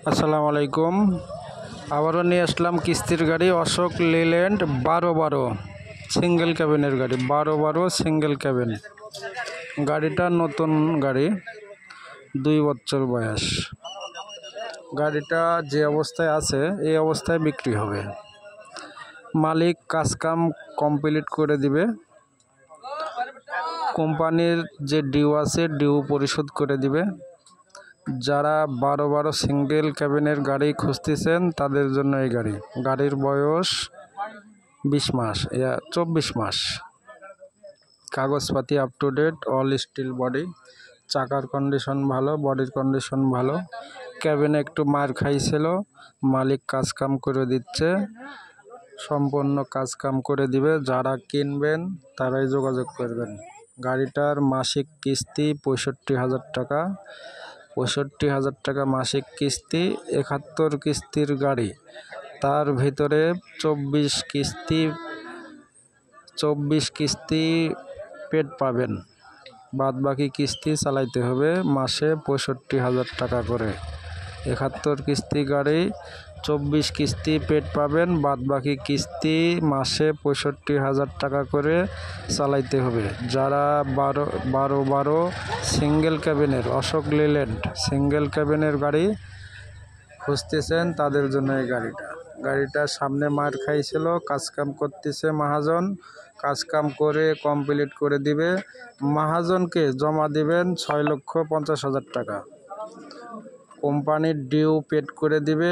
আসসালামু আলাইকুম। আবারও নিয়ে আসলাম কিস্তির গাড়ি অশোক লেল্যান্ড 1212 সিঙ্গেল ক্যাবিনের গাড়ি 1212 সিঙ্গেল ক্যাবিন। গাড়িটা নতুন গাড়ি, 2 বছর বয়স। গাড়িটা যে অবস্থায় আছে এই অবস্থায় বিক্রি হবে। মালিক কাজকাম কমপ্লিট করে দিবে। কোম্পানির যে ডিউ আছে ডিউ পরিশোধ করে দিবে। যারা 1212 সিঙ্গেল ক্যাবিনের গাড়ি খুঁজতেছেন তাদের জন্য এই গাড়ির বয়স 20 মাস 24 মাস। কাগজপাতি up to date, all steel body, চাকার কন্ডিশন ভালো, বডির কন্ডিশন ভালো। ক্যাবিনে একটু মার খাইছিল, মালিক কাজকাম করে দিচ্ছে, সম্পূর্ণ কাজকাম করে দিবে। যারা কিনবেন তারাই যোগাযোগ করবেন। গাড়িটার মাসিক কিস্তি 65,000 টাকা। 65,000 টাকা মাসিক কিস্তি, 71 কিস্তির গাড়ি। তার ভিতরে 24 কিস্তি পেড পাবেন, বাদ বাকি কিস্তি চালাইতে হবে মাসে 65,000 টাকা করে। 71 কিস্তি গাড়ি, 24 কিস্তি পেড পাবেন, বাদ বাকি কিস্তি মাসে 65,000 টাকা করে চালাইতে হবে। যারা 1212 সিঙ্গেল ক্যাবিনের অশোক লেল্যান্ড সিঙ্গেল ক্যাবিনের গাড়ি খুঁজতেছেন তাদের জন্য এই গাড়িটা সামনে মার খাইছিল, কাজকাম করতেছে মহাজন। কাজকাম করে কমপ্লিট করে দিবে। মহাজনকে জমা দিবেন 6,50,000 টাকা। কোম্পানির ডিউ পেড করে দিবে।